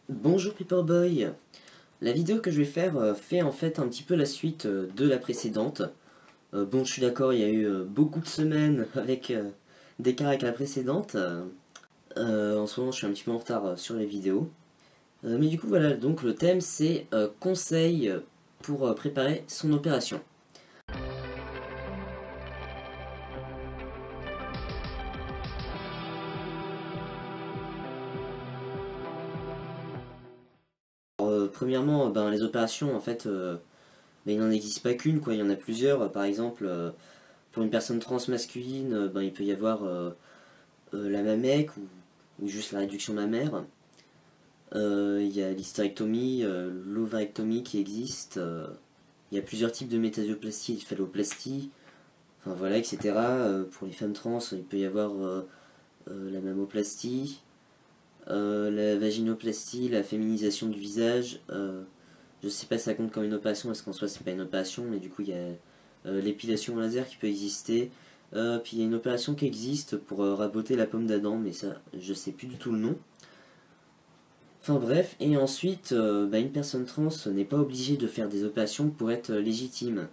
Bonjour Paperboy, la vidéo que je vais faire fait en fait un petit peu la suite de la précédente. Bon, je suis d'accord, il y a eu beaucoup de semaines avec d'écart avec la précédente. En ce moment, je suis un petit peu en retard sur les vidéos. Mais du coup, voilà, donc le thème c'est conseils pour préparer son opération. Premièrement, ben, les opérations, en fait, ben, il n'en existe pas qu'une, quoi, il y en a plusieurs. Par exemple, pour une personne trans masculine, ben, il peut y avoir la mamec ou juste la réduction mammaire. Il y a l'hystérectomie, l'ovarectomie qui existe. Il y a plusieurs types de métasioplastie et de phalloplastie. Enfin voilà, etc. Pour les femmes trans, il peut y avoir la mammoplastie, la vaginoplastie, la féminisation du visage. Je sais pas si ça compte comme une opération, parce qu'en soi c'est pas une opération, mais du coup il y a l'épilation laser qui peut exister. Puis il y a une opération qui existe pour raboter la pomme d'Adam, mais ça je sais plus du tout le nom. Enfin bref, et ensuite, bah, une personne trans n'est pas obligée de faire des opérations pour être légitime.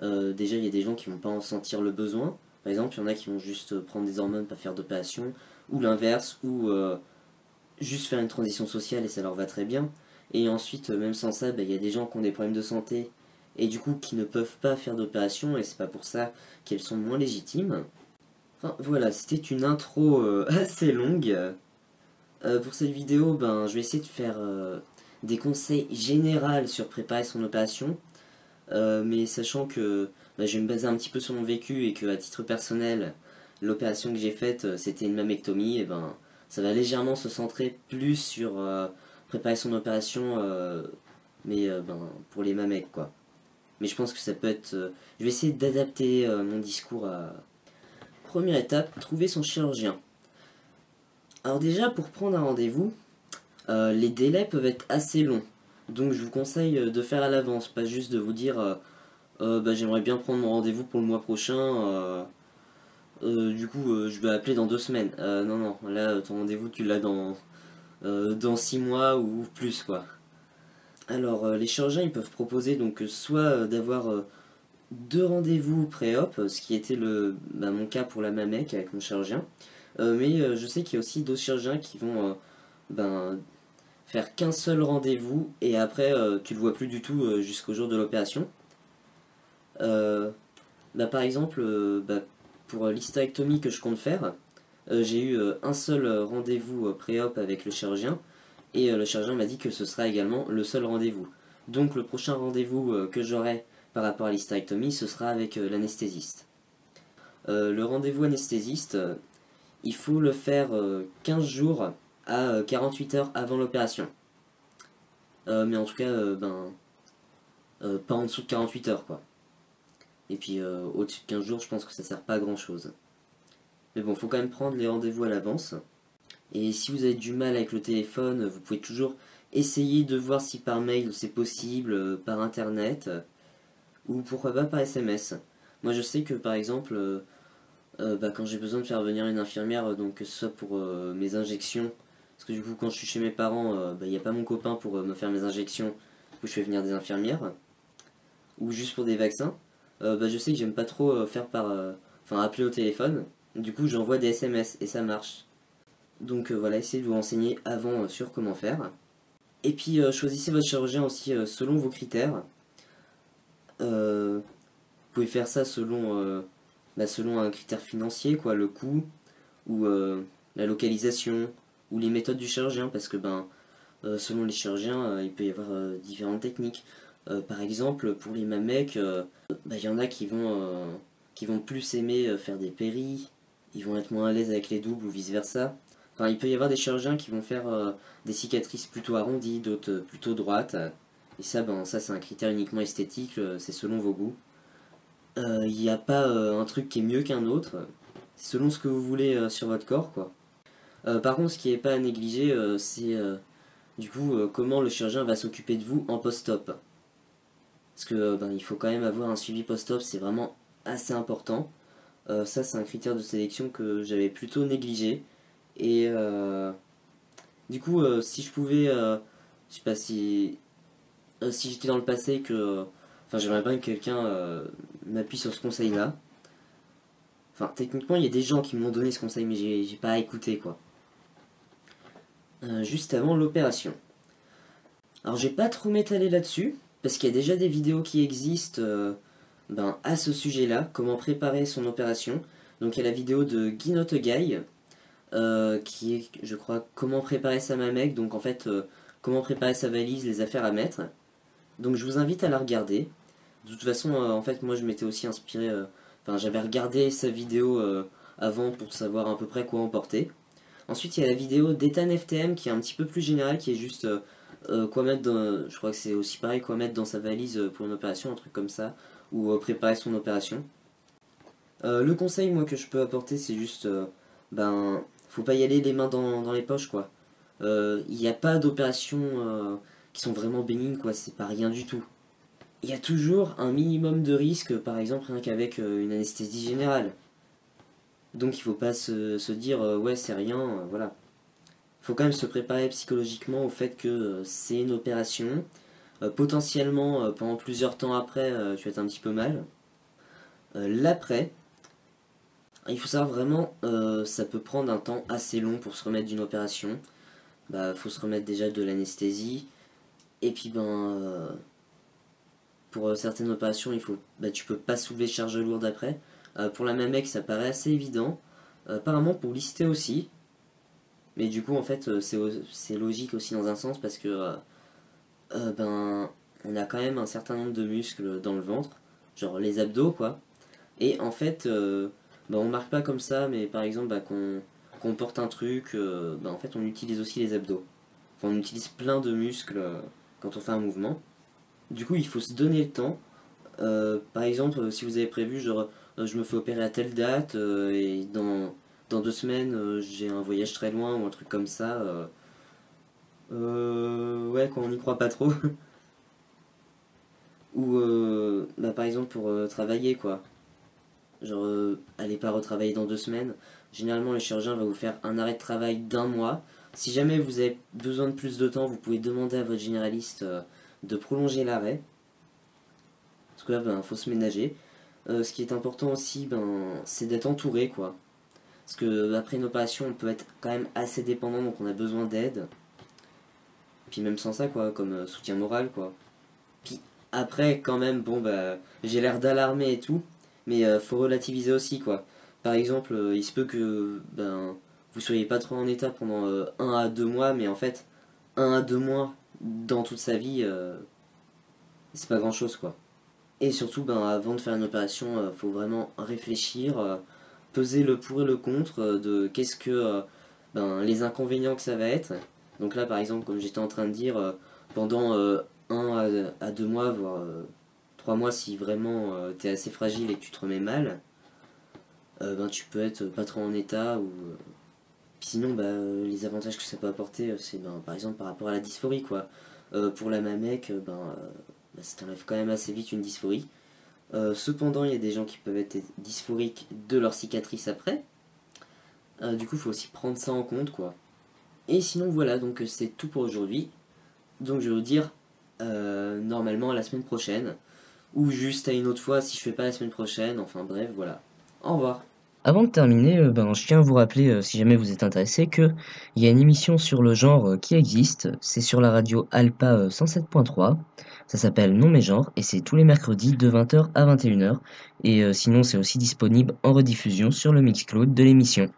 Déjà, il y a des gens qui vont pas en sentir le besoin. Par exemple, il y en a qui vont juste prendre des hormones, pas faire d'opération, ou l'inverse, ou juste faire une transition sociale et ça leur va très bien. Et ensuite, même sans ça, bah, il y a des gens qui ont des problèmes de santé et du coup qui ne peuvent pas faire d'opération et c'est pas pour ça qu'elles sont moins légitimes. Enfin voilà, c'était une intro assez longue. Pour cette vidéo, ben, je vais essayer de faire des conseils généraux sur préparer son opération, mais sachant que ben, je vais me baser un petit peu sur mon vécu et que à titre personnel, l'opération que j'ai faite, c'était une mammectomie, et ben, ça va légèrement se centrer plus sur préparer son opération, mais ben, pour les mamecs, quoi. Mais je pense que ça peut être... je vais essayer d'adapter mon discours à... Première étape, trouver son chirurgien. Alors déjà, pour prendre un rendez-vous, les délais peuvent être assez longs. Donc je vous conseille de faire à l'avance, pas juste de vous dire bah, j'aimerais bien prendre mon rendez-vous pour le mois prochain, du coup je vais appeler dans 2 semaines. Non, non, là ton rendez-vous tu l'as dans 6 mois ou plus quoi. Alors les chirurgiens ils peuvent proposer donc soit d'avoir deux rendez-vous pré-op, ce qui était bah, mon cas pour la mamec avec mon chirurgien. Mais je sais qu'il y a aussi d'autres chirurgiens qui vont ben, faire qu'un seul rendez-vous et après tu le vois plus du tout jusqu'au jour de l'opération. Euh, Bah, par exemple, bah, pour l'hystérectomie que je compte faire, j'ai eu un seul rendez-vous pré-op avec le chirurgien et le chirurgien m'a dit que ce sera également le seul rendez-vous. Donc le prochain rendez-vous que j'aurai par rapport à l'hystérectomie, ce sera avec l'anesthésiste. Le rendez-vous anesthésiste, il faut le faire 15 jours à 48 heures avant l'opération. Mais en tout cas, ben, pas en dessous de 48 heures, quoi. Et puis au-dessus de 15 jours, je pense que ça sert pas à grand chose. Mais bon, faut quand même prendre les rendez-vous à l'avance. Et si vous avez du mal avec le téléphone, vous pouvez toujours essayer de voir si par mail c'est possible, par internet, ou pourquoi pas par SMS. Moi je sais que par exemple, bah, quand j'ai besoin de faire venir une infirmière, donc que ce soit pour mes injections, parce que du coup quand je suis chez mes parents, bah, il n'y a pas mon copain pour me faire mes injections, du coup je fais venir des infirmières, ou juste pour des vaccins, bah, je sais que j'aime pas trop faire enfin appeler au téléphone, du coup j'envoie des SMS et ça marche. Donc voilà, essayez de vous renseigner avant sur comment faire. Et puis choisissez votre chirurgien aussi selon vos critères. Vous pouvez faire ça selon un critère financier, quoi, le coût, ou la localisation, ou les méthodes du chirurgien, parce que ben, selon les chirurgiens, il peut y avoir différentes techniques. Par exemple, pour les mamecs, bah, il y en a qui vont plus aimer faire des péris, ils vont être moins à l'aise avec les doubles ou vice-versa. Enfin, il peut y avoir des chirurgiens qui vont faire des cicatrices plutôt arrondies, d'autres plutôt droites. Et ça, ben, ça c'est un critère uniquement esthétique, c'est selon vos goûts. Il n'y a pas un truc qui est mieux qu'un autre, c'est selon ce que vous voulez sur votre corps, quoi. Par contre, ce qui n'est pas à négliger, c'est du coup comment le chirurgien va s'occuper de vous en post-op. Parce que ben, il faut quand même avoir un suivi post-op, c'est vraiment assez important. Ça, c'est un critère de sélection que j'avais plutôt négligé. Et Du coup, si je pouvais, je sais pas si j'étais dans le passé que, enfin, j'aimerais bien que quelqu'un m'appuie sur ce conseil-là. Enfin, techniquement, il y a des gens qui m'ont donné ce conseil, mais j'ai pas écouté quoi. Juste avant l'opération. Alors, j'ai pas trop m'étaler là-dessus, parce qu'il y a déjà des vidéos qui existent à ce sujet-là, comment préparer son opération. Donc, il y a la vidéo de Guy Notegaille, qui est, je crois, comment préparer sa mamec, donc en fait, comment préparer sa valise, les affaires à mettre. Donc, je vous invite à la regarder. De toute façon, en fait, moi, je m'étais aussi inspiré, enfin, j'avais regardé sa vidéo avant pour savoir à peu près quoi emporter. Ensuite, il y a la vidéo d'Ethan FTM qui est un petit peu plus générale, qui est juste quoi mettre dans. Je crois que c'est aussi pareil, quoi mettre dans sa valise pour une opération, un truc comme ça, ou préparer son opération. Le conseil, moi, que je peux apporter, c'est juste. Faut pas y aller les mains dans les poches, quoi. Il n'y a pas d'opérations qui sont vraiment bénignes, quoi, c'est pas rien du tout. Il y a toujours un minimum de risque, par exemple, rien qu'avec une anesthésie générale. Donc il faut pas se dire ouais c'est rien, voilà. Il faut quand même se préparer psychologiquement au fait que c'est une opération. Potentiellement pendant plusieurs temps après tu vas être un petit peu mal. L'après, il faut savoir vraiment ça peut prendre un temps assez long pour se remettre d'une opération. Bah faut se remettre déjà de l'anesthésie. Et puis pour certaines opérations tu peux pas soulever de charge lourde après. Pour la Mamek ça paraît assez évident. Apparemment pour lister aussi. Mais du coup, en fait, c'est logique aussi dans un sens parce que on a quand même un certain nombre de muscles dans le ventre, genre les abdos, quoi. Et en fait, on marque pas comme ça, mais par exemple, qu'on porte un truc, en fait, on utilise aussi les abdos. Enfin, on utilise plein de muscles quand on fait un mouvement. Du coup, il faut se donner le temps. Par exemple, si vous avez prévu, genre, je me fais opérer à telle date et dans 2 semaines, j'ai un voyage très loin ou un truc comme ça. Ouais, quand on n'y croit pas trop. Ou par exemple pour travailler quoi. Genre allez pas retravailler dans 2 semaines. Généralement le chirurgien va vous faire un arrêt de travail d'1 mois. Si jamais vous avez besoin de plus de temps, vous pouvez demander à votre généraliste de prolonger l'arrêt. Parce que là, faut se ménager. Ce qui est important aussi, c'est d'être entouré quoi. Parce que après une opération, on peut être quand même assez dépendant, donc on a besoin d'aide. Puis même sans ça quoi, comme soutien moral quoi. Puis après, quand même, j'ai l'air d'alarmer et tout, mais faut relativiser aussi, quoi. Par exemple, il se peut que vous soyez pas trop en état pendant 1 à 2 mois, mais en fait, 1 à 2 mois dans toute sa vie, c'est pas grand chose, quoi. Et surtout, avant de faire une opération, faut vraiment réfléchir, peser le pour et le contre de qu'est-ce que les inconvénients que ça va être. Donc là, par exemple, comme j'étais en train de dire, pendant 1 à 2 mois, voire 3 mois, si vraiment t'es assez fragile et que tu te remets mal, tu peux être pas trop en état. Puis sinon, les avantages que ça peut apporter, c'est par exemple par rapport à la dysphorie, quoi. Pour la mamec, ça t'enlève quand même assez vite une dysphorie. Cependant, il y a des gens qui peuvent être dysphoriques de leur cicatrice après. Du coup, il faut aussi prendre ça en compte, quoi. Et sinon, voilà, donc c'est tout pour aujourd'hui. Donc je vais vous dire normalement à la semaine prochaine. Ou juste à une autre fois si je fais pas la semaine prochaine. Enfin bref, voilà. Au revoir. Avant de terminer, je tiens à vous rappeler, si jamais vous êtes intéressé, que il y a une émission sur le genre qui existe. C'est sur la radio Alpa 107.3. Ça s'appelle Non mais genre et c'est tous les mercredis de 20h à 21h. Et sinon, c'est aussi disponible en rediffusion sur le Mixcloud de l'émission.